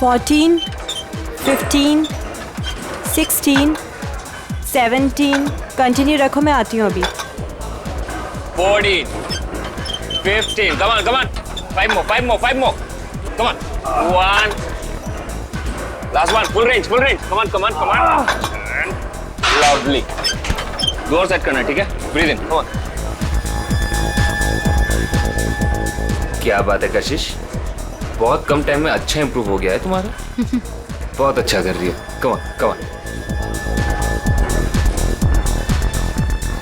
14, 15, 16, 17. Continue रखो, मैं आती हूँ अभी. 14, 15. Come on, come on. 5 more. Come on. 1. Last one. Full range. Come on. And loudly. जोर सेट करना, ठीक है? Breathe in. Come on. क्या बात है कशिश, बहुत कम टाइम में अच्छा इंप्रूव हो गया है तुम्हारा. बहुत अच्छा कर रही हो. Come on.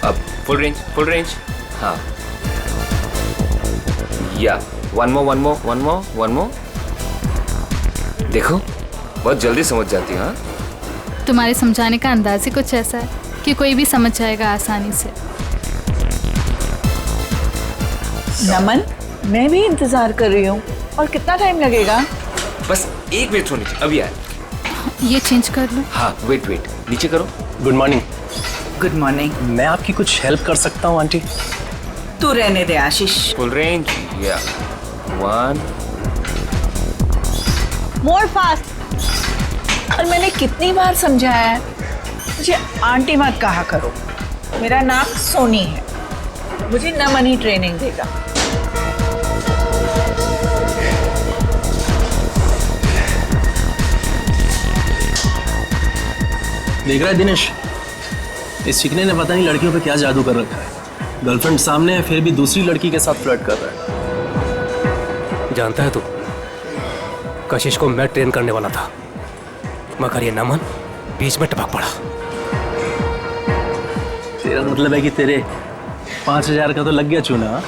अब full range. हाँ. या one more. देखो बहुत जल्दी समझ जाती है. हाँ, तुम्हारे समझाने का अंदाज ही कुछ ऐसा है कि कोई भी समझ जाएगा आसानी से. नमन, मैं भी इंतजार कर रही हूँ. और कितना टाइम लगेगा? बस 1 मिनट होनी चाहिए. अभी आए. ये चेंज कर लो. हाँ, वेट नीचे करो. Good morning. Good morning. मैं आपकी कुछ हेल्प कर सकता हूँ आंटी? तू रहने दे आशीष. Full range. या 1. मोर फास्ट. और मैंने कितनी बार समझाया है, मुझे आंटी मत कहा करो. मेरा नाम सोनी है. मुझे नमन ही ट्रेनिंग देगा. देख रहा है दिनेश, इस चिकने ने पता नहीं लड़कियों पे क्या जादू कर रखा है. गर्लफ्रेंड सामने है, फिर भी दूसरी लड़की के साथ फ्लर्ट कर रहा है. जानता है तू, कशिश को मैं ट्रेन करने वाला था, मगर ये नमन बीच में टपक पड़ा. तेरा मतलब है कि तेरे 5,000 का तो लग गया चूना.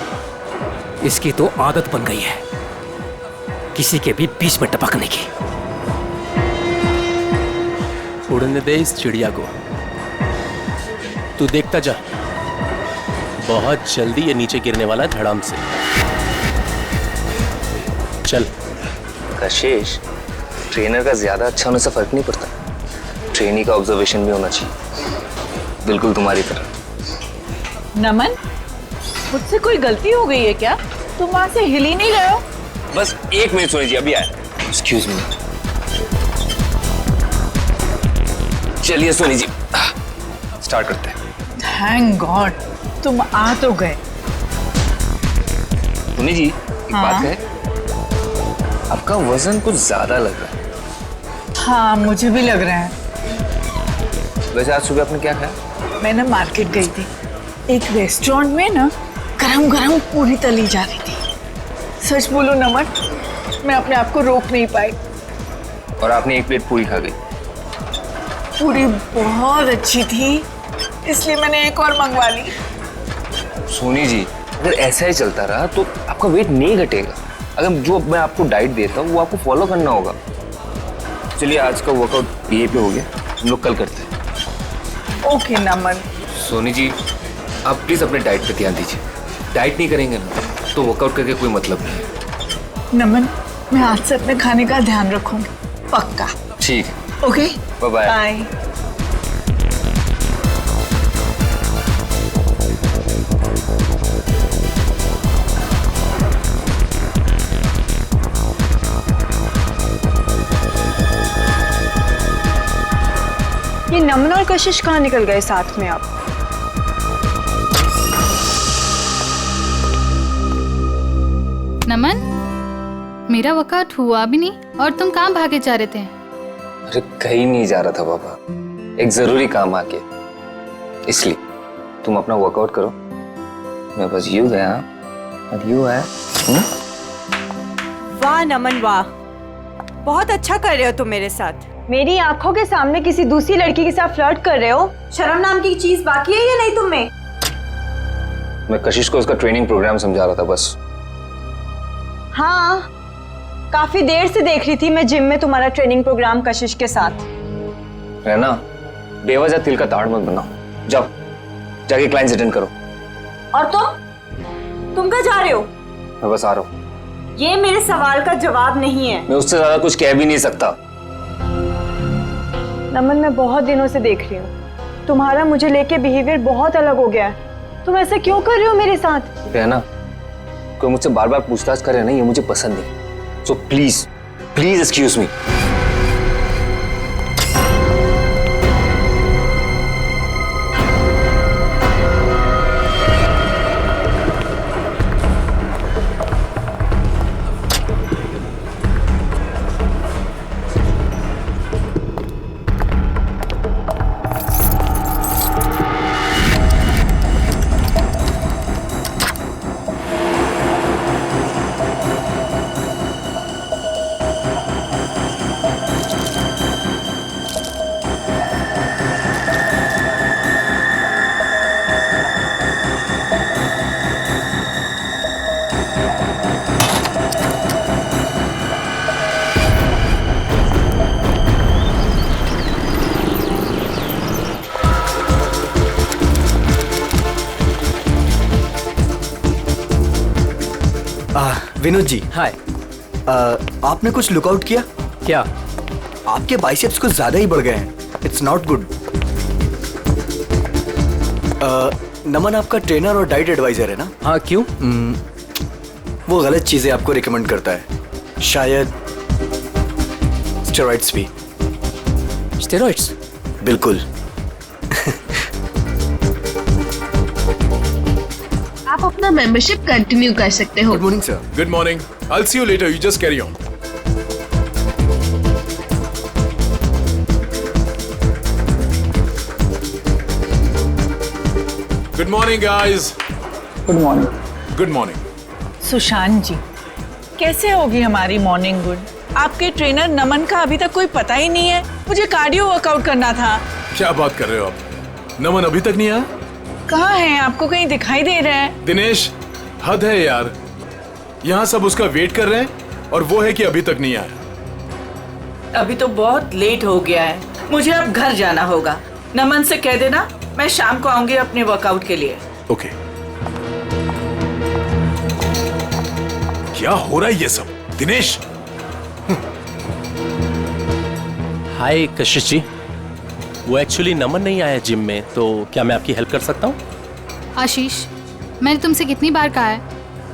इसकी तो आदत बन गई है किसी के भी बीच में टपकने की. उड़ने दे इस चिड़िया को. तू देखता जा, बहुत जल्दी ये नीचे गिरने वाला है धड़ाम से. चल. कशिश, ट्रेनर का ज्यादा अच्छा होने से फर्क नहीं पड़ता. ट्रेनी का ऑब्जर्वेशन भी होना चाहिए, बिल्कुल तुम्हारी तरह. नमन, मुझसे कोई गलती हो गई है क्या? तुम वहां से हिल ही नहीं रहे हो. बस 1 मिनट सोनी जी, अभी आए. Excuse me. चलिए सोनी जी, स्टार्ट करते हैं. थैंक गॉड, तुम आ तो गए. सोनी जी, एक बात है, आपका वजन कुछ ज्यादा लग रहा है. हाँ, मुझे भी लग रहा है. वैसे आज सुबह आपने क्या खाया? मैं ना मार्केट गई थी. एक रेस्टोरेंट में ना गरम पूरी तली जा रही थी. सच बोलो नमन, मैं अपने आप को रोक नहीं पाई. और आपने 1 प्लेट पूरी खा गई. पूरी बहुत अच्छी थी, इसलिए मैंने एक और मंगवा ली. सोनी जी, अगर ऐसा ही चलता रहा तो आपका वेट नहीं घटेगा. अगर जो मैं आपको डाइट देता हूँ वो आपको फॉलो करना होगा. चलिए, आज का वर्कआउट ये पे हो गया, हम लोग कल करते हैं. ओके नमन. सोनी जी, आप प्लीज अपने डाइट पे ध्यान दीजिए. डाइट नहीं करेंगे ना तो वर्कआउट करके कोई मतलब नहीं है. नमन, मैं आज से अपने खाने का ध्यान रखूंगी, पक्का. ठीक है. Okay, bye bye. बाय. ये नमन और कशिश कहाँ निकल गए साथ में? आप नमन, मेरा वर्कआउट हुआ भी नहीं और तुम कहाँ भागे जा रहे थे? अरे कहीं नहीं जा रहा था बाबा, एक जरूरी काम आ गया, इसलिए. तुम अपना वर्कआउट करो, मैं बस यूं गया और यूं आया. वाह नमन वाह, बहुत अच्छा कर रहे हो तुम मेरे साथ. मेरी आंखों के सामने किसी दूसरी लड़की के साथ फ्लर्ट कर रहे हो. शर्म नाम की चीज बाकी है या नहीं तुम में? मैं कशिश को उसका ट्रेनिंग प्रोग्राम समझा रहा था बस. हाँ, काफी देर से देख रही थी मैं जिम में तुम्हारा ट्रेनिंग प्रोग्राम कशिश के साथ. रहना, बेवजह तिल का ताड़ मत बनाओ. जाओ, जाके क्लाइंट्स अटेंड करो. और तुम कहाँ जा रहे हो? मैं बस आ रहा हूँ. ये मेरे सवाल का जवाब नहीं है. मैं उससे ज्यादा कुछ कह भी नहीं सकता. नमन, मैं बहुत दिनों से देख रही हूँ, तुम्हारा मुझे लेके बिहेवियर बहुत अलग हो गया है. तुम ऐसा क्यों कर रहे हो मेरे साथ? रहना, कोई मुझसे बार बार पूछताछ करे ना, ये मुझे पसंद नहीं. So please excuse me. Vinod ji, hi. आपने कुछ लुकआउट किया? क्या? आपके बाइसेप्स कुछ ज्यादा ही बढ़ गए हैं। It's not good. नमन आपका ट्रेनर और डाइट एडवाइजर है ना? हाँ, क्यों? वो गलत चीजें आपको रिकमेंड करता है, शायद स्टेरॉइड्स भी। स्टेरॉइड्स? बिल्कुल। आप अपना मेंबरशिप कंटिन्यू कर सकते हो। Good morning sir. Good morning. I'll see you later. You just carry on. Good morning, guys. Good morning. Good morning. Sushant ji, कैसे होगी हमारी मॉर्निंग गुड? आपके ट्रेनर नमन का अभी तक कोई पता ही नहीं है। मुझे कार्डियो वर्कआउट करना था। क्या बात कर रहे हो आप? नमन अभी तक नहीं आया? कहाँ हैं? आपको कहीं दिखाई दे रहे हैं? दिनेश, हद है यार। यहाँ सब उसका वेट कर रहे हैं और वो है कि अभी तक नहीं आया। अभी तो बहुत लेट हो गया है, मुझे अब घर जाना होगा। नमन से कह देना मैं शाम को आऊंगी अपने वर्कआउट के लिए। ओके। क्या हो रहा है ये सब? दिनेश, हाय कशिश जी, वो एक्चुअली नमन नहीं आया जिम में, तो क्या मैं आपकी हेल्प कर सकता हूँ? आशीष, मैंने तुमसे कितनी बार कहा है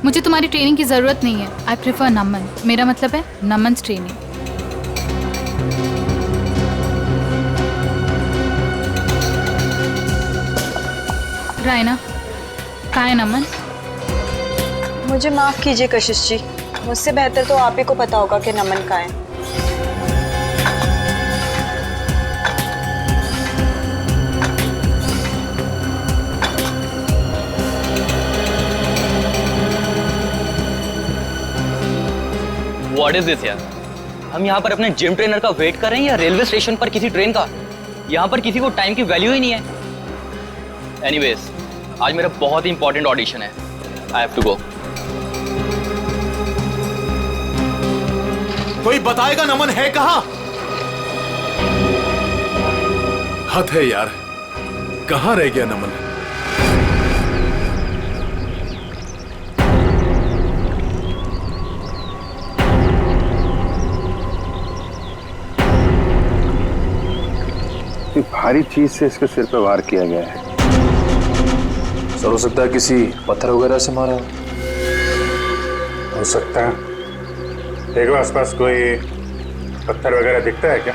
मुझे तुम्हारी ट्रेनिंग की ज़रूरत नहीं है। आई प्रेफर नमन। मेरा मतलब है नमन्स ट्रेनिंग। रायना, कहाँ है नमन? मुझे माफ़ कीजिए कशिश जी, मुझसे बेहतर तो आप ही को पता होगा कि नमन कहाँ है। व्हाट इज दिस यार? हम यहाँ पर अपने जिम ट्रेनर का वेट कर रहे हैं या रेलवे स्टेशन पर किसी ट्रेन का? यहाँ पर किसी को टाइम की वैल्यू ही नहीं है। एनीवेज, आज मेरा बहुत ही इंपॉर्टेंट ऑडिशन है। I have to go. कोई बताएगा नमन है कहाँ? हद है यार, कहाँ रह गया नमन? भारी चीज से इसके सिर पे वार किया गया है। सर, हो सकता है किसी पत्थर वगैरह से मारा हो सकता है। देखो आसपास कोई पत्थर वगैरह दिखता है क्या?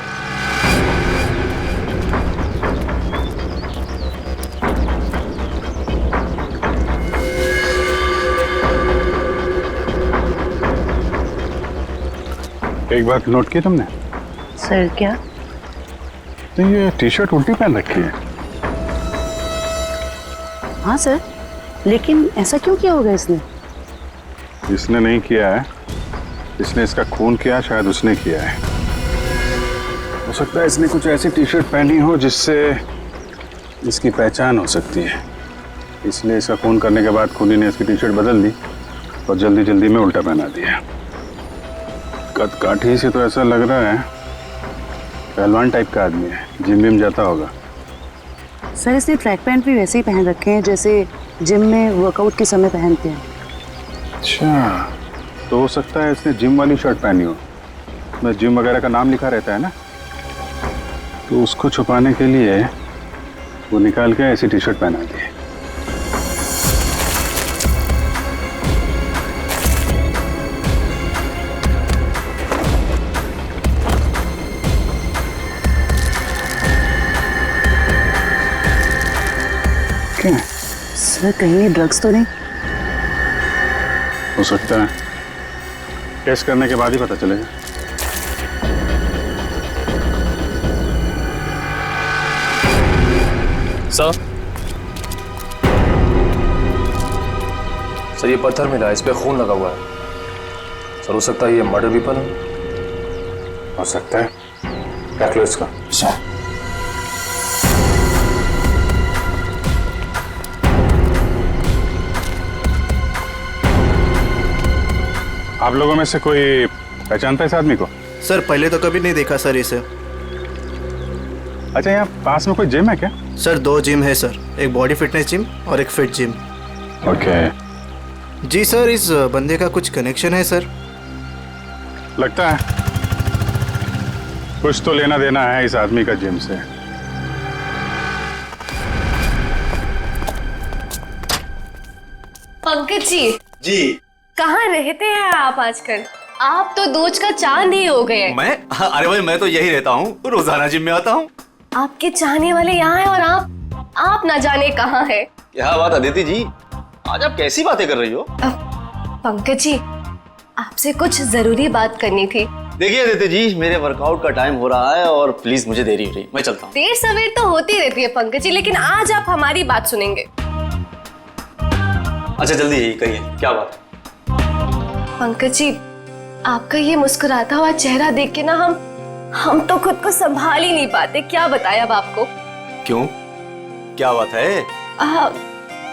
एक बात नोट की तुमने? सर क्या? तो ये टी शर्ट उल्टी पहन रखी है। हाँ सर, लेकिन ऐसा क्यों किया होगा इसने? इसने नहीं किया है, इसने इसका खून किया, शायद उसने किया है। हो सकता है इसने कुछ ऐसी टी शर्ट पहनी हो जिससे इसकी पहचान हो सकती है, इसलिए इसका खून करने के बाद खूनी ने इसकी टी शर्ट बदल दी और जल्दी जल्दी में उल्टा पहना दिया। कद काठी से तो ऐसा लग रहा है पहलवान टाइप का आदमी है, जिम विम जाता होगा। सर, इसने ट्रैक पैंट भी वैसे ही पहन रखे हैं जैसे जिम में वर्कआउट के समय पहनते हैं। अच्छा, तो हो सकता है इसने जिम वाली शर्ट पहनी हो, मैं जिम वगैरह का नाम लिखा रहता है ना, तो उसको छुपाने के लिए वो निकाल के ऐसी टी शर्ट पहना दी। क्या? सर, कहीं ड्रग्स तो नहीं? हो सकता है, टेस्ट करने के बाद ही पता चलेगा। सर, ये पत्थर मिला है, इस पे खून लगा हुआ है। सर, हो सकता है ये मर्डर वेपन हो सकता है। रख लो इसको। आप लोगों में से कोई पहचानता है इस आदमी को? सर, पहले तो कभी नहीं देखा सर इसे। अच्छा, यहाँ पास में कोई जिम है क्या? सर, 2 जिम है सर, एक बॉडी फिटनेस जिम और एक फिट जिम। ओके, जी सर, इस बंदे का कुछ कनेक्शन है सर। लगता है कुछ तो लेना देना है इस आदमी का जिम से। पंकज जी जी कहाँ रहते हैं आप आजकल? आप तो दूज का चांद ही हो गए। मैं? अरे भाई मैं तो यही रहता हूँ, रोजाना जिम में आता हूँ। आपके चाहने वाले यहाँ हैं और आप ना जाने कहाँ है। क्या बात अदिति जी, आज आप कैसी बातें कर रही हो? पंकज जी आपसे कुछ जरूरी बात करनी थी। देखिए अदिति जी, मेरे वर्कआउट का टाइम हो रहा है और प्लीज मुझे देरी हो रही, मैं चलता हूँ। देर सवेर तो होती रहती है पंकज जी, लेकिन आज आप हमारी बात सुनेंगे। अच्छा जल्दी यही कहिए, क्या बात? पंकज जी आपका ये मुस्कुराता हुआ चेहरा देख के ना हम तो खुद को संभाल ही नहीं पाते। क्या बताएं अब आपको। क्यों, क्या बात है?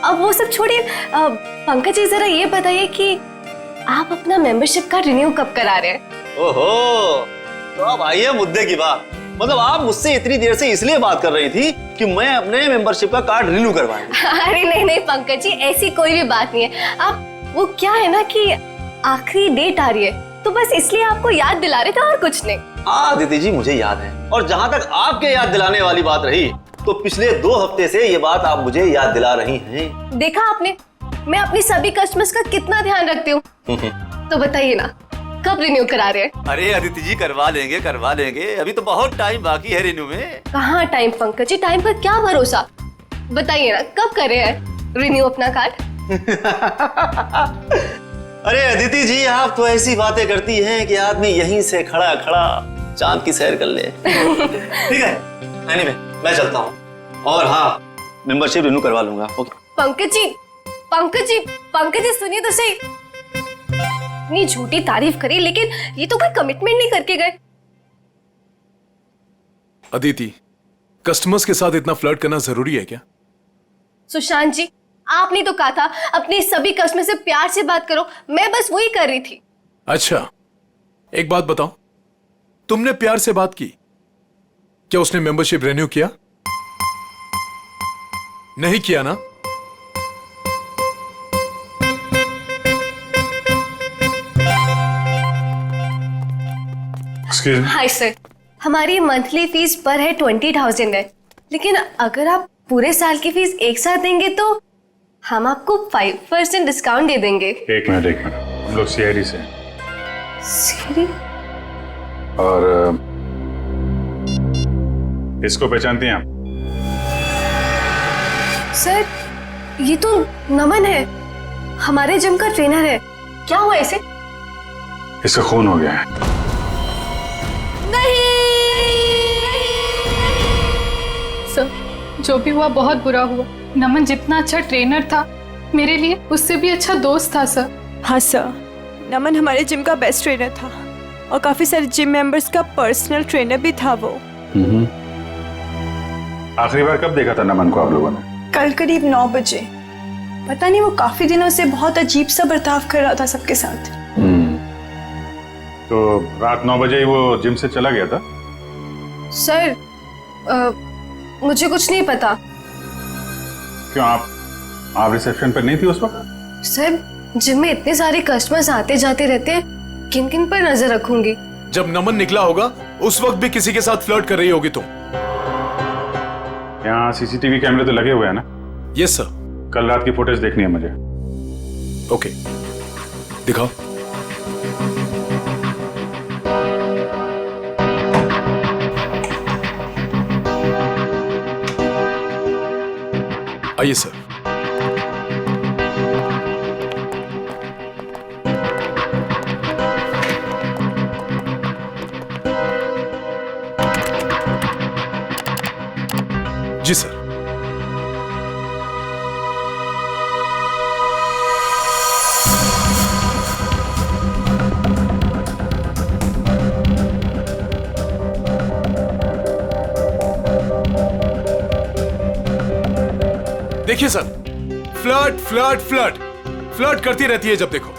अब वो सब छोड़िए, पंकज जी जरा ये बताइए कि आप अपना मेंबरशिप कार्ड रिन्यू कब करा रहे हैं? ओहो, तो अब आइए मुद्दे की बात। मतलब आप मुझसे इतनी देर से इसलिए बात कर रही थी कि मैं अपने मेंबरशिप का कार्ड रिन्यू करवाऊं। अरे नहीं पंकज जी, ऐसी कोई भी बात नहीं है। आप वो क्या है ना कि आखिरी डेट आ रही है तो बस इसलिए आपको याद दिला रहे थे और कुछ नहीं। दीदी जी मुझे याद है, और जहाँ तक आपके याद दिलाने वाली बात रही तो पिछले 2 हफ्ते से ये बात आप मुझे याद दिला रही हैं। देखा आपने, मैं अपनी सभी कस्टमर्स का कितना ध्यान रखती हूँ। तो बताइए ना कब रिन्यू करा रहे हैं? अरे अदिति जी करवा लेंगे, अभी तो बहुत टाइम बाकी है रिन्यू में। कहाँ टाइम पंकज जी, टाइम पर क्या भरोसा। बताइए ना कब कर रहे हैं रिन्यू अपना कार्ड? अरे अदिति जी आप तो ऐसी बातें करती हैं कि आदमी यहीं से खड़ा खड़ा चांद की सैर कर ले। ठीक है, एनीवे मैं चलता हूँ, और हाँ मेंबरशिप रिन्यू करवा लूंगा। ओके पंकज जी सुनिए तो सही। इतनी झूठी तारीफ करी लेकिन ये तो कोई कमिटमेंट नहीं करके गए। अदिति, कस्टमर्स के साथ इतना फ्लर्ट करना जरूरी है क्या? सुशांत जी आपने तो कहा था अपने सभी कस्टमर से प्यार से बात करो, मैं बस वही कर रही थी। अच्छा एक बात बताओ, तुमने प्यार से बात की, क्या उसने मेंबरशिप रिन्यू किया? नहीं किया ना? हाय सर, हमारी मंथली फीस पर है 20,000 है, लेकिन अगर आप पूरे साल की फीस एक साथ देंगे तो हम आपको 5% डिस्काउंट दे देंगे। एक मिनट, हम लोग सीआईडी से हैं। सीआईडी? और इसको पहचानती हैं आप? सर ये तो नमन है, हमारे जिम का ट्रेनर है। क्या हुआ इसे? इसका खून हो गया है। नहीं सर, जो भी हुआ बहुत बुरा हुआ। नमन जितना अच्छा ट्रेनर था, मेरे लिए उससे भी अच्छा दोस्त था सर। हाँ सर, नमन हमारे जिम का बेस्ट ट्रेनर था और काफी सारे जिम मेंबर्स का पर्सनल ट्रेनर भी था वो। आखिरी बार कब देखा था नमन को आप लोगों ने? कल करीब 9 बजे। पता नहीं वो काफी दिनों से बहुत अजीब सा बर्ताव कर रहा था सबके साथ। तो रात 9 बजे ही वो जिम से चला गया था? सर मुझे कुछ नहीं पता। क्यों, आप रिसेप्शन पर नहीं थी उस वक्त? सर जिम में इतने सारे कस्टमर्स आते जाते रहते हैं, किन किन पर नजर रखूंगी। जब नमन निकला होगा उस वक्त भी किसी के साथ फ्लर्ट कर रही होगी तुम। यहाँ सीसीटीवी कैमरे तो लगे हुए हैं ना? Yes sir. कल रात की फुटेज देखनी है मुझे। ओके, दिखाओ। आइए सर। जी सर। देखिए sir, flirt flirt flirt flirt करती रहती है जब देखो।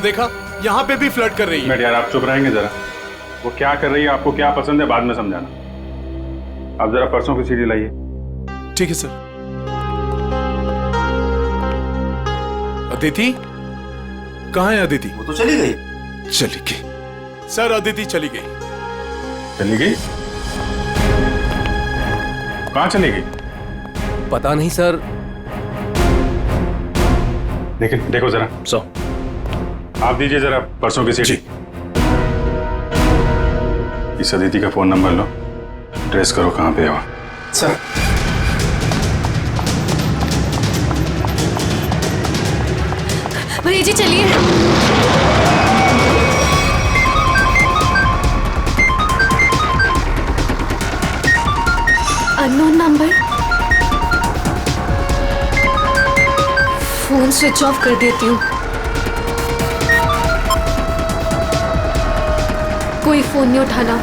देखा, यहाँ पे भी फ्लर्ट कर रही है। बैठ यार, आप चुप रहेंगे जरा। वो क्या कर रही है, आपको क्या पसंद है, बाद में समझाना। आप जरा परसों की सीडी लाइए। ठीक है सर। अदिति कहाँ है? अदिति वो तो चली गई। चली गई सर, अदिति चली गई। चली गई? कहाँ चली गई? पता नहीं सर। लेकिन देखो जरा। आप दीजिए जरा परसों की सीडी। इस अदिति का फोन नंबर लो, ट्रेस करो कहाँ पे है वो। सर भैया जी चलिए। Unknown number, phone switch off कर देती हूँ। कोई फोन नहीं उठाना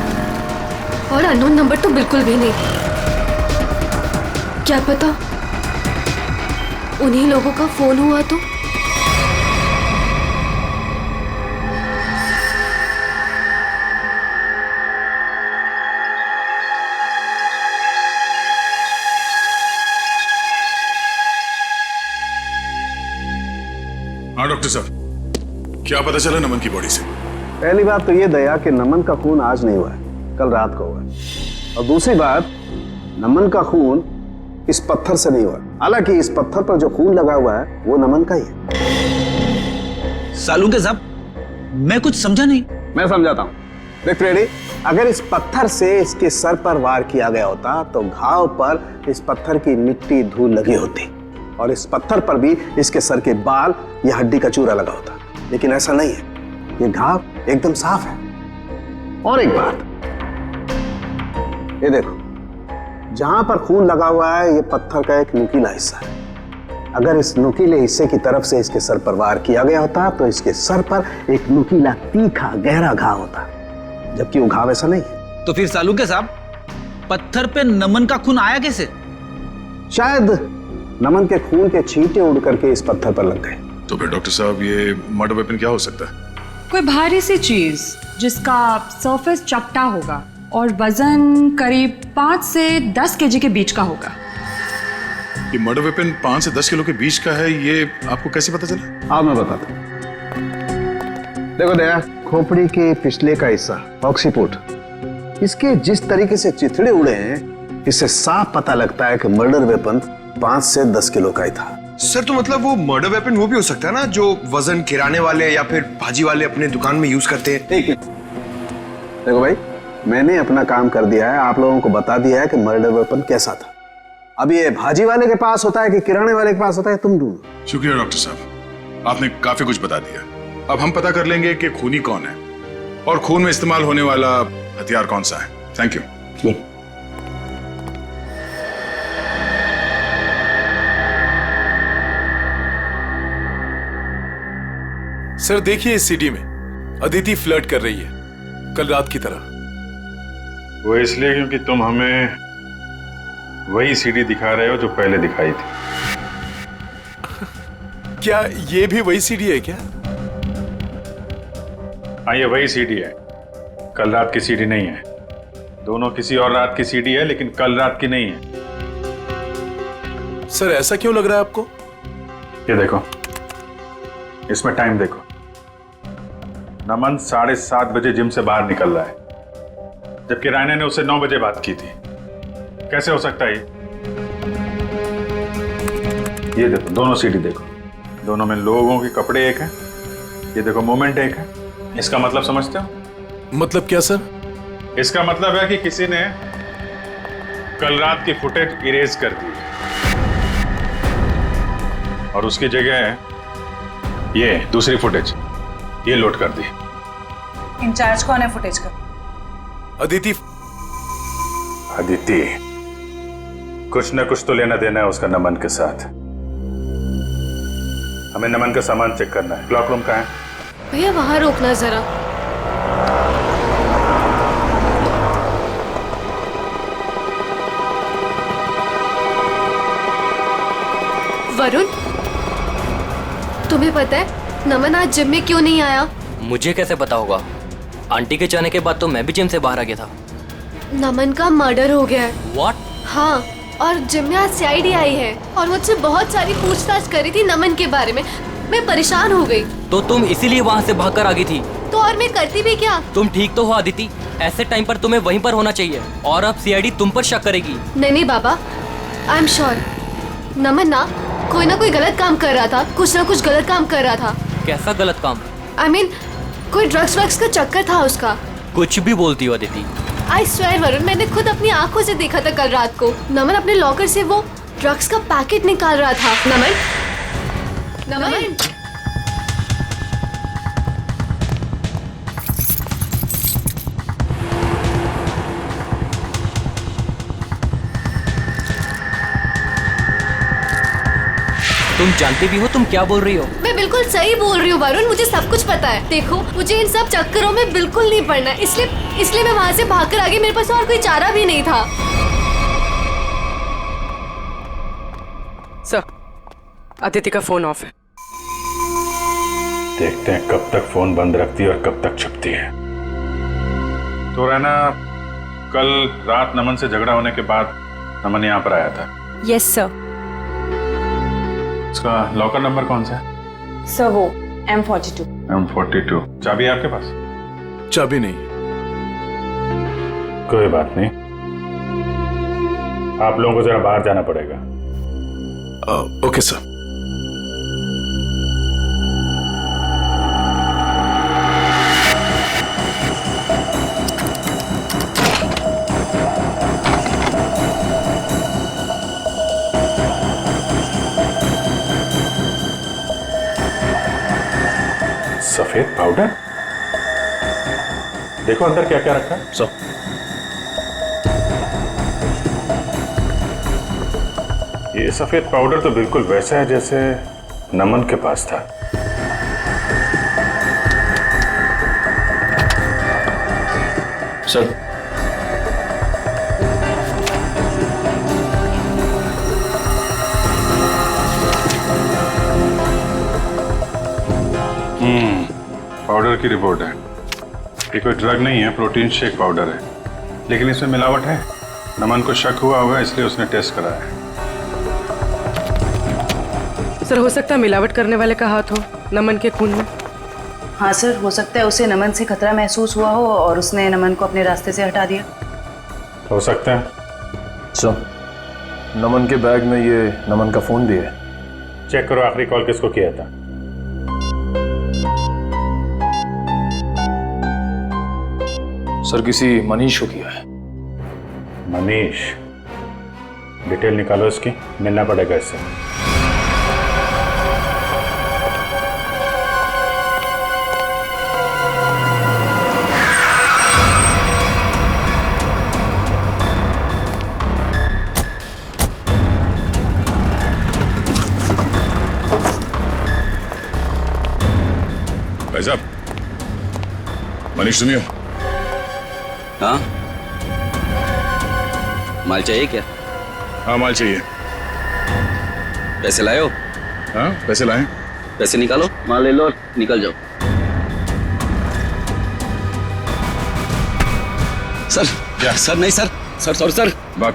और अननोन नंबर तो बिल्कुल भी नहीं। क्या पता उन्हीं लोगों का फोन हुआ तो। हाँ डॉक्टर साहब, क्या पता चला नमन की बॉडी से? पहली बात तो ये दया कि नमन का खून आज नहीं हुआ है, कल रात को हुआ है। और दूसरी बात, नमन का खून इस पत्थर से नहीं हुआ। हालांकि इस पत्थर पर जो खून लगा हुआ है वो नमन का ही है। सालूके साहब, मैं कुछ समझा नहीं। मैं समझाता हूँ। देख फ्रेडी, अगर इस पत्थर से इसके सर पर वार किया गया होता तो घाव पर इस पत्थर की मिट्टी धूल लगी होती और इस पत्थर पर भी इसके सर के बाल या हड्डी का चूरा लगा होता। लेकिन ऐसा नहीं है, ये घाव एकदम साफ है। और एक बात, ये देखो, जहां पर खून लगा हुआ है ये पत्थर का एक नुकीला हिस्सा है। अगर इस नुकीले हिस्से की तरफ से इसके सर पर वार किया गया होता तो इसके सर पर एक नुकीला तीखा गहरा घाव होता, जबकि वो घाव ऐसा नहीं है। तो फिर सालूके साहब, पत्थर पे नमन का खून आया कैसे? शायद नमन के खून के छींटे उड़ करके इस पत्थर पर लग गए। तो फिर डॉक्टर साहब, ये मर्डर वेपन क्या हो सकता है? कोई भारी सी चीज जिसका सरफेस चपटा होगा और वजन करीब 5 से 10 केजी के बीच का होगा। ये मर्डर वेपन 5 से 10 किलो के बीच का है, ये आपको कैसे पता चला? हाँ मैं बताता हूँ। देखो दया, खोपड़ी के पिछले का हिस्सा ऑक्सीपोर्ट, इसके जिस तरीके से चिथड़े उड़े हैं, इससे साफ पता लगता है कि मर्डर वेपन 5 से 10 किलो का ही था। सर तो मतलब वो मर्डर वेपन वो भी हो सकता है ना, जो वजन किराने वाले या फिर भाजी वाले अपने दुकान में यूज करते हैं। ठीक है, देखो भाई, मैंने अपना काम कर दिया है, आप लोगों को बता दिया है कि मर्डर वेपन कैसा था। अब ये भाजी वाले के पास होता है कि किराने वाले के पास होता है, तुम ढूंढो। शुक्रिया डॉक्टर साहब, आपने काफी कुछ बता दिया। अब हम पता कर लेंगे कि खूनी कौन है और खून में इस्तेमाल होने वाला हथियार कौन सा है। Thank you. सर देखिए, इस सीडी में अदिति फ्लर्ट कर रही है कल रात की तरह। वो इसलिए क्योंकि तुम हमें वही सीडी दिखा रहे हो जो पहले दिखाई थी। क्या ये भी वही सीडी है क्या? हाँ, ये वही सीडी है, कल रात की सीडी नहीं है। दोनों किसी और रात की सीडी है, लेकिन कल रात की नहीं है। सर ऐसा क्यों लग रहा है आपको? ये देखो, इसमें टाइम देखो। नमन 7:30 बजे जिम से बाहर निकल रहा है, जबकि रायना ने उससे 9 बजे बात की थी। कैसे हो सकता है ये देखो, दोनों सीडी देखो, दोनों में लोगों के कपड़े एक हैं। ये देखो, मोमेंट एक है। इसका मतलब समझते हो? मतलब क्या सर? इसका मतलब है कि किसी ने कल रात की फुटेज इरेज कर दी और उसकी जगह ये दूसरी फुटेज ये लोड कर दी। इंचार्ज कौन है फुटेज का? अदिति। अदिति, कुछ न कुछ तो लेना देना है उसका नमन के साथ। हमें नमन का सामान चेक करना है। क्लॉक रूम कहाँ है? भैया वहां रोकना जरा। वरुण, तुम्हें पता है नमन आज जिम में क्यों नहीं आया? मुझे कैसे पता होगा? आंटी के जाने के बाद तो मैं भी जिम से बाहर आ गया था। नमन का मर्डर हो गया है। What? हाँ, और जिम में आज सीआईडी आई है और मुझसे बहुत सारी पूछताछ करी थी नमन के बारे में। मैं परेशान हो गई। तो तुम इसीलिए वहाँ से भागकर आ गई थी? तो और मैं करती भी क्या? तुम ठीक तो हो आदिति, ऐसे टाइम पर तुम्हें वहीं पर होना चाहिए और अब सीआईडी तुम पर शक करेगी। नहीं बाबा, आई एम श्योर नमन ना कोई गलत काम कर रहा था, कुछ ना कुछ गलत काम कर रहा था। कैसा गलत काम? I mean, कोई ड्रग्स वग्स का चक्कर था उसका। कुछ भी बोलती हो अदिति। आई स्वेयर वरुण, मैंने खुद अपनी आंखों से देखा था कल रात को। नमन अपने लॉकर से वो ड्रग्स का पैकेट निकाल रहा था। नमन तुम जानती भी हो तुम क्या बोल रही हो? मैं बिल्कुल सही बोल रही हूँ वरुण, मुझे सब कुछ पता है। देखो, मुझे इन सब चक्करों में बिल्कुल नहीं पड़ना, इसलिए मैं वहाँ से भागकर आ गई। मेरे पास और कोई चारा भी नहीं था। सर, अदिति का फोन ऑफ है। देखते हैं कब तक फोन बंद रखती है और कब तक छुपती है। तो रहना, कल रात नमन से झगड़ा होने के बाद नमन यहाँ पर आया था। Yes sir. उसका लॉकर नंबर कौन सा है? सर वो M42। M42। चाबी है आपके पास? चाबी नहीं। कोई बात नहीं, आप लोगों को जरा बाहर जाना पड़ेगा। Okay sir. सफेद पाउडर? देखो अंदर क्या क्या रखा है। ये सफेद पाउडर तो बिल्कुल वैसा है जैसे नमन के पास था। सर, पाउडर की रिपोर्ट है। ये कोई ड्रग नहीं है, प्रोटीन शेक पाउडर है, लेकिन इसमें मिलावट है। नमन को शक हुआ होगा इसलिए उसने टेस्ट कराया। सर, हो सकता है मिलावट करने वाले का हाथ हो नमन के खून में। हाँ सर, हो सकता है उसे नमन से खतरा महसूस हुआ हो और उसने नमन को अपने रास्ते से हटा दिया। हो सकता है। सर, नमन के बैग में ये नमन का फोन भी है। चेक करो आखिरी कॉल किसको किया था। सर, किसी मनीष को किया है। मनीष? डिटेल निकालो इसकी, मिलना पड़ेगा इससे। भाई साहब, मनीष सुनियो। हाँ, माल चाहिए क्या? हाँ, माल चाहिए। पैसे लाए हो? हाँ, पैसे लाए। पैसे निकालो, माल ले लो और निकल जाओ। सर, सर नहीं सर, सॉरी सर,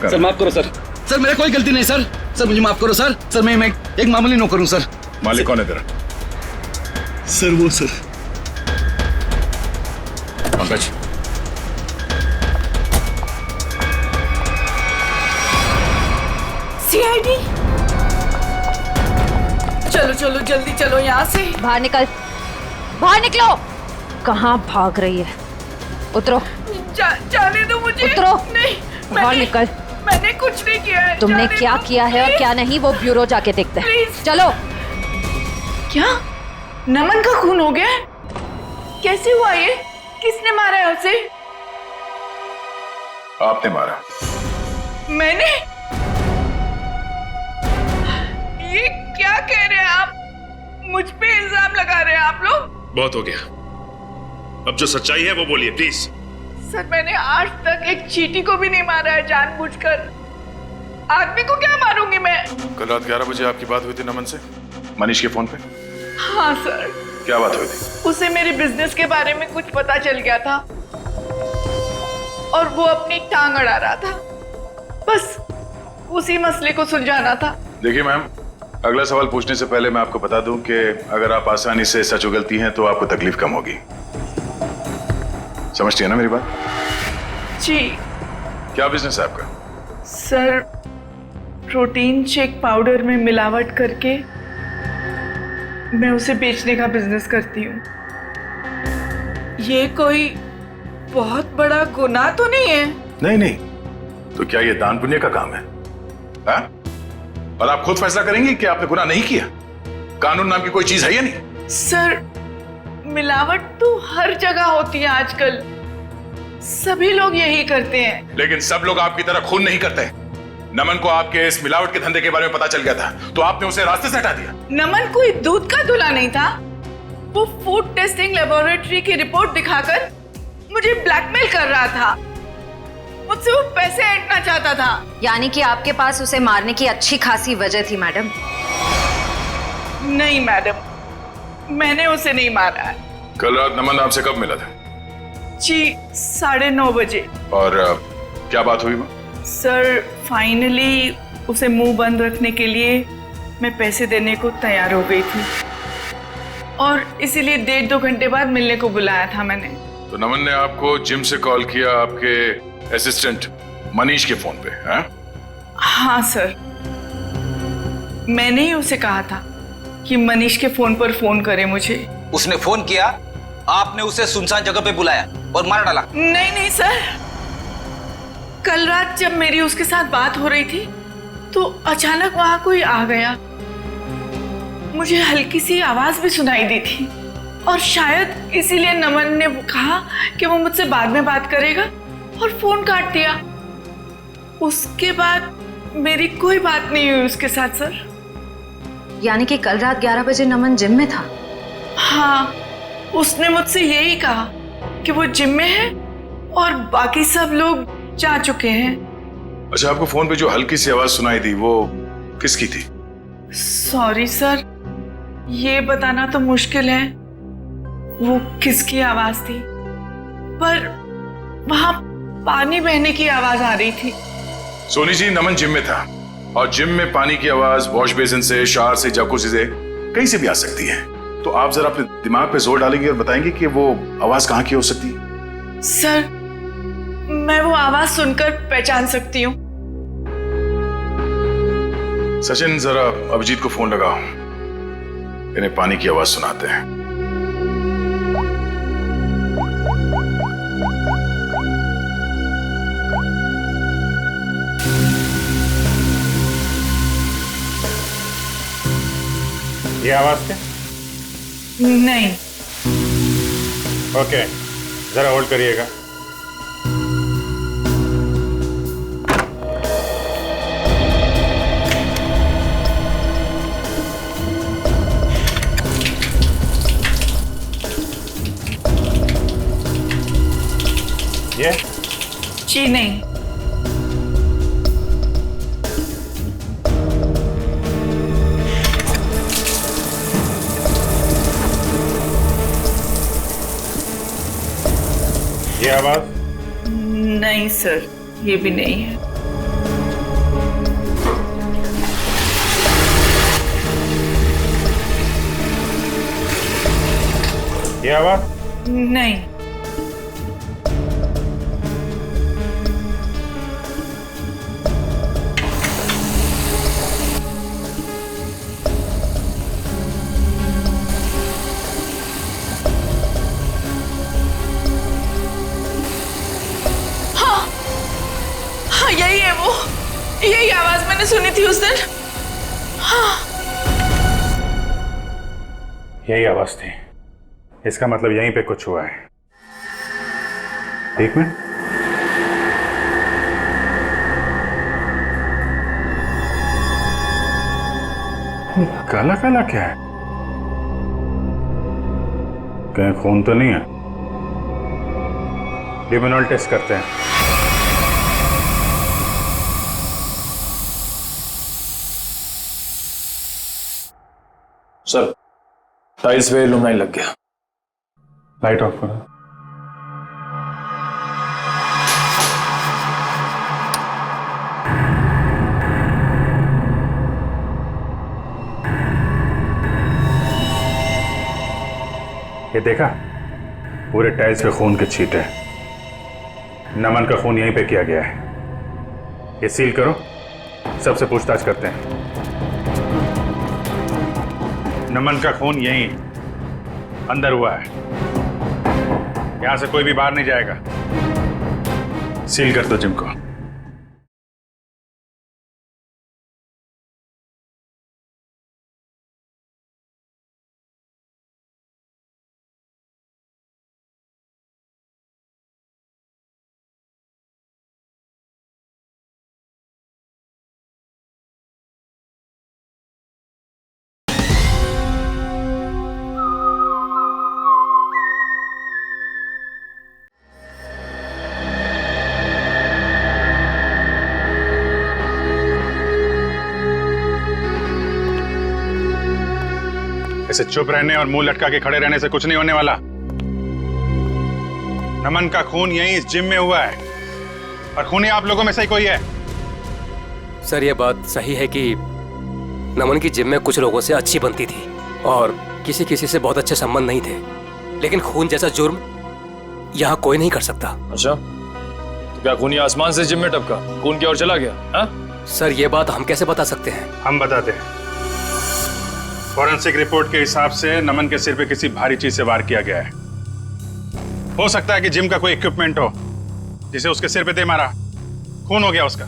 सर माफ करो सर, सर मेरा कोई गलती नहीं सर, सर मुझे माफ करो सर, सर मैं एक मामूली नौकर हूँ सर। मालिक कौन है तेरा? सर वो सर पंकज। सीआईडी, चलो चलो जल्दी चलो यहाँ से। बाहर निकल, बाहर निकलो। कहाँ भाग रही है? उतरो। जाने दो मुझे। उतरो। नहीं, बाहर निकल। मैंने कुछ नहीं किया है। तुमने क्या किया है और क्या नहीं वो ब्यूरो जाके देखते हैं। चलो। क्या नमन का खून हो गया? कैसे हुआ ये? किसने मारा है उसे? आपने मारा। मैंने? ये क्या कह रहे हैं आप? मुझ पे इल्जाम लगा रहे हैं आप लोग? बहुत हो गया, अब जो सच्चाई है वो बोलिए प्लीज। सर, मैंने आज तक एक चींटी को भी नहीं मारा है जानबूझकर। आदमी को क्या मारूंगी मैं? कल रात 11 बजे आपकी बात हुई थी नमन से, मनीष के फोन पे? हाँ सर, क्या बात हुई थी? उसे मेरे बिजनेस के बारे में कुछ पता चल गया था और वो अपनी टांग अड़ा रहा था। बस उसी मसले को सुलझाना था। देखिए मैम, अगला सवाल पूछने से पहले मैं आपको बता दूं कि अगर आप आसानी से सच उगलती हैं तो आपको तकलीफ कम होगी। समझती है ना मेरी बात? जी। क्या बिजनेस है आपका? सर, प्रोटीन शेक पाउडर में मिलावट करके मैं उसे बेचने का बिजनेस करती हूँ। ये कोई बहुत बड़ा गुनाह तो नहीं है? नहीं नहीं, तो क्या ये दान पुण्य का काम है? हा? और आप खुद फैसला करेंगे कि आपने गुनाह नहीं किया? कानून नाम की कोई चीज है या नहीं? सर, मिलावट तो हर जगह होती है आजकल, सभी लोग यही करते हैं। लेकिन सब लोग आपकी तरह खून नहीं करते। नमन को आपके इस मिलावट के धंधे के बारे में पता चल गया था तो आपने उसे रास्ते से हटा दिया। नमन कोई दूध का दूल्हा नहीं था। वो फूड टेस्टिंग लेबोरेटरी की रिपोर्ट दिखाकर मुझे ब्लैकमेल कर रहा था। मुझसे वो पैसे ऐंठना चाहता था। यानी कि आपके पास उसे मारने की अच्छी खासी वजह थी मैडम? नहीं मैडम, मैंने उसे नहीं मारा है। कल रात नमन आपसे कब मिला था? जी 9:30 बजे। और क्या बात हुई? सर, फाइनली उसे मुंह बंद रखने के लिए मैं पैसे देने को तैयार हो गई थी और इसीलिए 1.5-2 घंटे बाद मिलने को बुलाया था मैंने। तो नमन ने आपको जिम से कॉल किया आपके असिस्टेंट मनीष के फोन पे? हैं? हाँ सर, मैंने ही उसे कहा था कि मनीष के फोन पर फोन करे मुझे। उसने फोन किया, आपने उसे सुनसान जगह पे बुलाया और मार डाला? नहीं नहीं सर, कल रात जब मेरी उसके साथ बात हो रही थी तो अचानक वहां कोई आ गया। मुझे हल्की सी आवाज भी सुनाई दी थी और शायद इसीलिए नमन ने कहा कि वो मुझसे बाद में बात करेगा और फोन काट दिया। उसके बाद मेरी कोई बात नहीं हुई उसके साथ सर। यानी कि कल रात 11 बजे नमन जिम में था? हाँ, उसने मुझसे यही कहा कि वो जिम में है और बाकी सब लोग जा चुके हैं। अच्छा, आपको फोन पे जो हल्की सी आवाज सुनाई दी वो किसकी थी? सॉरी सर, ये बताना तो मुश्किल है वो किसकी आवाज थी, पर वहां पानी बहने की आवाज आ रही थी। सोनी जी, नमन जिम में था और जिम में पानी की आवाज वॉश बेसिन से, शावर से, जकूज़ी से कहीं से भी आ सकती है। तो आप जरा अपने दिमाग पे जोर डालेंगे और बताएंगे कि वो आवाज कहाँ की हो सकती है? सर, मैं वो आवाज सुनकर पहचान सकती हूँ। सचिन, जरा अभिजीत को फोन लगाओ, इन्हें पानी की आवाज सुनाते हैं। ये आवाज थे? नहीं। ओके, जरा होल्ड करिएगा। ये? जी नहीं। ये आवाज? नहीं सर, ये भी नहीं है। ये आवाज? नहीं। यही है वो, यही आवाज मैंने सुनी थी उस दिन। हाँ। यही आवाज थी, इसका मतलब यहीं पे कुछ हुआ है। एक मिनट, काला काला क्या है? कहीं खून तो नहीं है? लिमिनॉल टेस्ट करते हैं। सर, टाइल्स पे लुमनाइन लग गया। लाइट ऑफ करो। ये देखा, पूरे टाइल्स पे खून के छींटे। नमन का खून यहीं पे किया गया है। ये सील करो, सबसे पूछताछ करते हैं। नमन का खून यहीं अंदर हुआ है, यहां से कोई भी बाहर नहीं जाएगा। सील कर दो जिम को। ऐसे चुप रहने और मुंह लटका के खड़े रहने से कुछ नहीं होने वाला। नमन का खून यहीं इस जिम में हुआ है और खूनी आप लोगों में से ही कोई है। सर ये बात सही है कि नमन की जिम में कुछ लोगों से अच्छी बनती थी और किसी किसी से बहुत अच्छे संबंध नहीं थे, लेकिन खून जैसा जुर्म यहाँ कोई नहीं कर सकता। अच्छा, तो क्या खूनी आसमान से जिम में टपका, खून की ओर चला गया? हा? सर ये बात हम कैसे बता सकते हैं? हम बताते हैं। फॉरेंसिक रिपोर्ट के हिसाब से नमन के सिर पे किसी भारी चीज से वार किया गया है। हो सकता है कि जिम का कोई इक्विपमेंट हो जिसे उसके सिर पे दे मारा, खून हो गया उसका।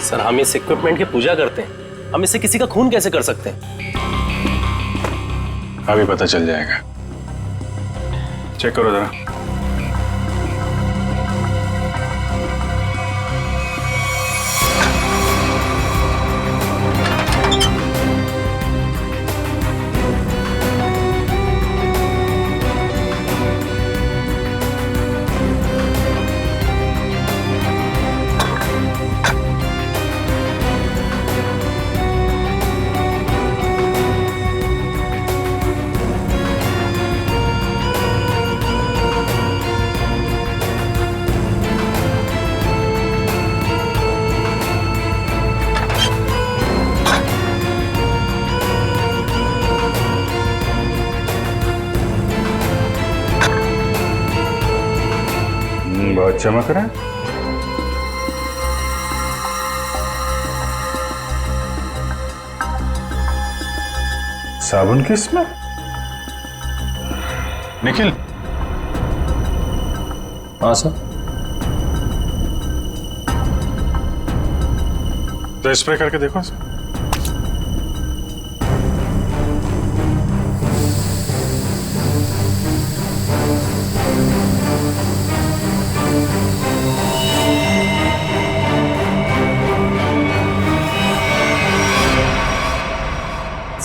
सर हम इस इक्विपमेंट की पूजा करते हैं, हम इससे किसी का खून कैसे कर सकते हैं? अभी पता चल जाएगा। चेक करो जरा। बहुत चमक रहा है। साबुन की स्मेल। निखिल। हाँ सर। तो स्प्रे करके देखो सर।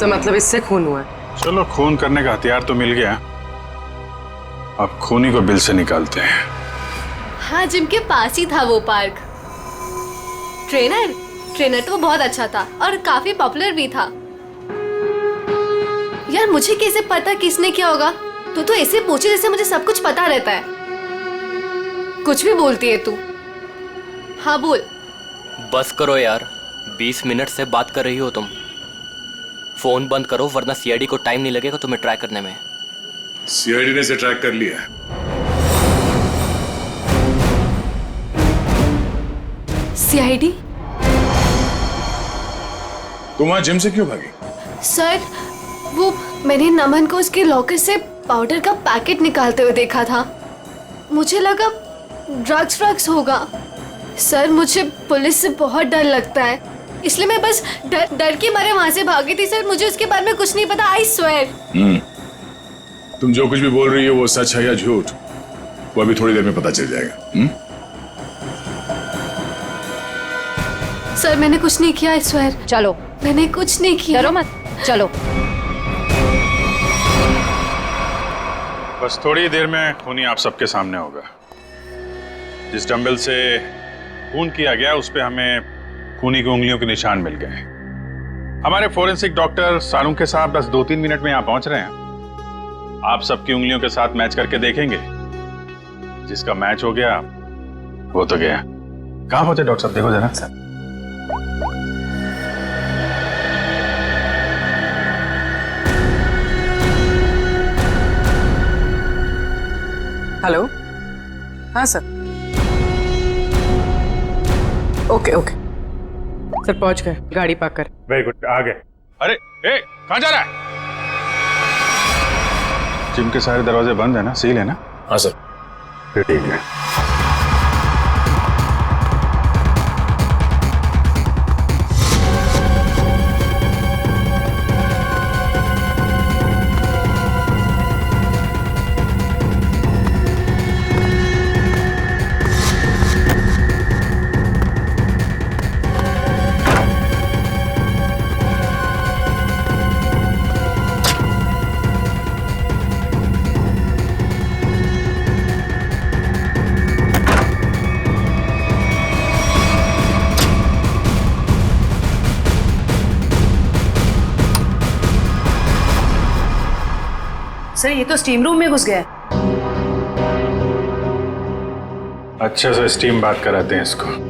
मतलब इससे खून हुआ है। चलो खून करने का हथियार तो मिल गया, अब खूनी को बिल से निकालते हैं। हाँ जिम के पास ही था वो पार्क। ट्रेनर तो बहुत अच्छा था और काफी पॉपुलर भी था। यार मुझे कैसे पता किसने क्या होगा? तू तो ऐसे पूछे जैसे मुझे सब कुछ पता रहता है। कुछ भी बोलती है तू। हाँ बोल। बस करो यार, 20 मिनट से बात कर रही हो तुम। फोन बंद करो वरना सीआईडी को टाइम नहीं लगेगा तुम्हें ट्रैक करने में। सीआईडी ने इसे ट्रैक कर लिया। सीआईडी? तुम वहां जिम से क्यों भागी? सर वो मैंने नमन को उसके लॉकर से पाउडर का पैकेट निकालते हुए देखा था। मुझे लगा ड्रग्स होगा। सर मुझे पुलिस से बहुत डर लगता है, इसलिए मैं बस डर के मारे वहां से भागी थी। सर मुझे उसके बारे में कुछ नहीं पता, आई स्वेयर। तुम जो कुछ भी बोल रही हो वो सच है या झूठ, वो अभी थोड़ी देर में पता चल जाएगा। सर मैंने कुछ नहीं किया, आई स्वेयर। चलो। मैंने कुछ नहीं किया। डरो मत, चलो। बस थोड़ी देर में खूनी आप सबके सामने होगा। जिस डंबल से खून किया गया उस पे हमें खूनी की उंगलियों के निशान मिल गए। हमारे फोरेंसिक डॉक्टर सालुंके साहब बस 2-3 मिनट में यहाँ पहुंच रहे हैं। आप सबकी उंगलियों के साथ मैच करके देखेंगे। जिसका मैच हो गया वो तो गया। कहाँ पहुंचे डॉक्टर साहब, देखो जरा। हेलो, हाँ सर। ओके ओके सर, पहुंच गए, गाड़ी पार्क कर। वेरी गुड, आ गए। अरे ए, कहाँ जा रहा है? जिम के सारे दरवाजे बंद है ना, सील है ना? हाँ सर। फिर ठीक है। सर ये तो स्टीम रूम में घुस गया है। अच्छे से स्टीम बात कराते हैं इसको।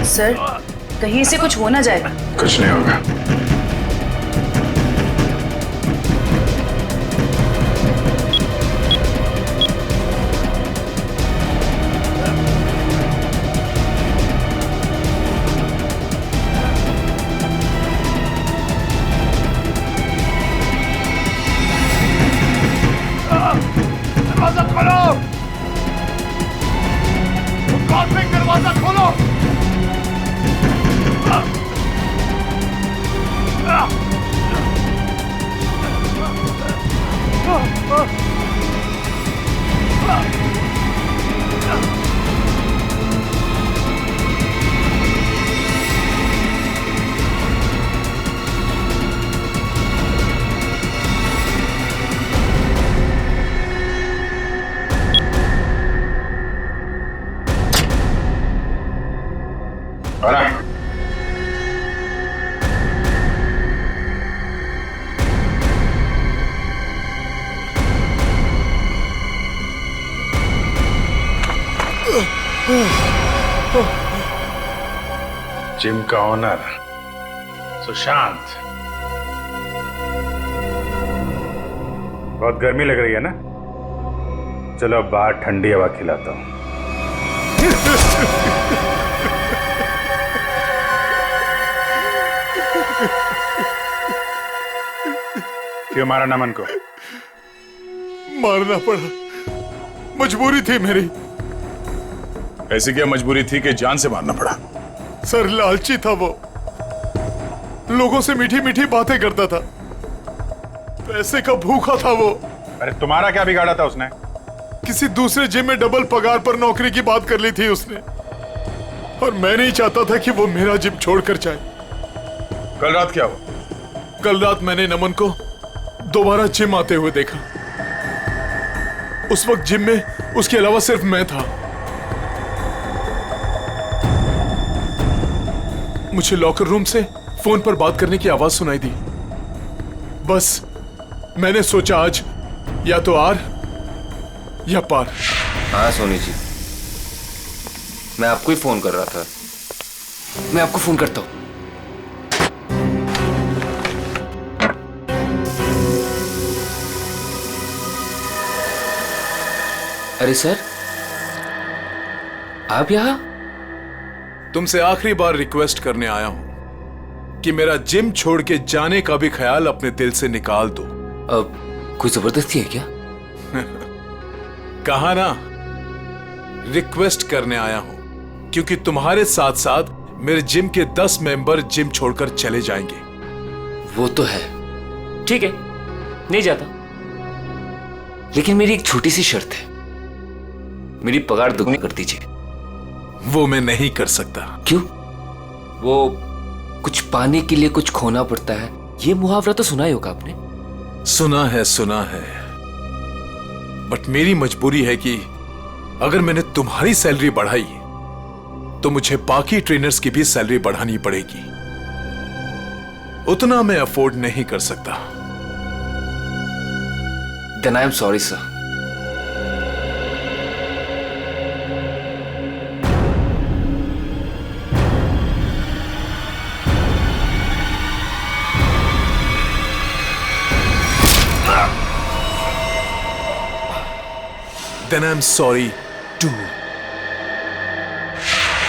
सर कहीं से कुछ हो ना जाए। कुछ नहीं होगा। दरवाजा खोलो, दरवाजा खोलो। जिम का ओनर सुशांत, बहुत गर्मी लग रही है ना? चलो अब बाहर ठंडी हवा खिलाता हूं। क्यों मारा नमन को? मारना पड़ा, मजबूरी थी मेरी। ऐसी क्या मजबूरी थी कि जान से मारना पड़ा? सर लालची था वो, लोगों से मीठी मीठी बातें करता था, पैसे का भूखा था वो। अरे तुम्हारा क्या बिगाड़ा था उसने? किसी दूसरे जिम में डबल पगार पर नौकरी की बात कर ली थी उसने, और मैं नहीं चाहता था कि वो मेरा जिम छोड़कर जाए। कल रात क्या हुआ? कल रात मैंने नमन को दोबारा जिम आते हुए देखा। उस वक्त जिम में उसके अलावा सिर्फ मैं था। मुझे लॉकर रूम से फोन पर बात करने की आवाज सुनाई दी। बस मैंने सोचा आज या तो आर या पार। हाँ सोनी जी, मैं आपको ही फोन कर रहा था। मैं आपको फोन करता हूं। अरे सर, आप यहां? तुमसे आखिरी बार रिक्वेस्ट करने आया हूं कि मेरा जिम छोड़ के जाने का भी ख्याल अपने दिल से निकाल दो। अब कोई जबरदस्ती है क्या? कहा ना, रिक्वेस्ट करने आया हूं, क्योंकि तुम्हारे साथ साथ मेरे जिम के 10 मेंबर जिम छोड़कर चले जाएंगे। वो तो है, ठीक है, नहीं जाता, लेकिन मेरी एक छोटी सी शर्त है, मेरी पगार दुगनी कर दीजिए। वो मैं नहीं कर सकता। क्यों? वो कुछ पाने के लिए कुछ खोना पड़ता है, ये मुहावरा तो सुना ही होगा आपने। सुना है, बट मेरी मजबूरी है कि अगर मैंने तुम्हारी सैलरी बढ़ाई तो मुझे बाकी ट्रेनर्स की भी सैलरी बढ़ानी पड़ेगी। उतना मैं अफोर्ड नहीं कर सकता। Then I am sorry, sir. Then I am sorry too.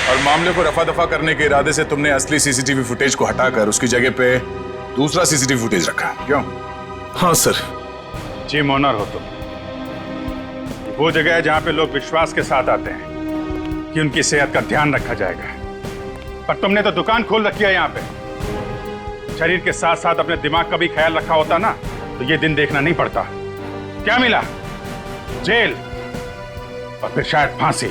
और मामले को रफा दफा करने के इरादे से तुमने असली सीसीटीवी फुटेज को हटाकर उसकी जगह पे दूसरा सीसीटीवी फुटेज रखा, क्यों? हाँ सर। जिम ओनर हो तुम। वो जगह है जहां पे लोग विश्वास के साथ आते हैं कि उनकी सेहत का ध्यान रखा जाएगा, पर तुमने तो दुकान खोल रखी है यहाँ पे। शरीर के साथ साथ अपने दिमाग का भी ख्याल रखा होता ना तो ये दिन देखना नहीं पड़ता। क्या मिला? जेल और फिर शायद फांसी।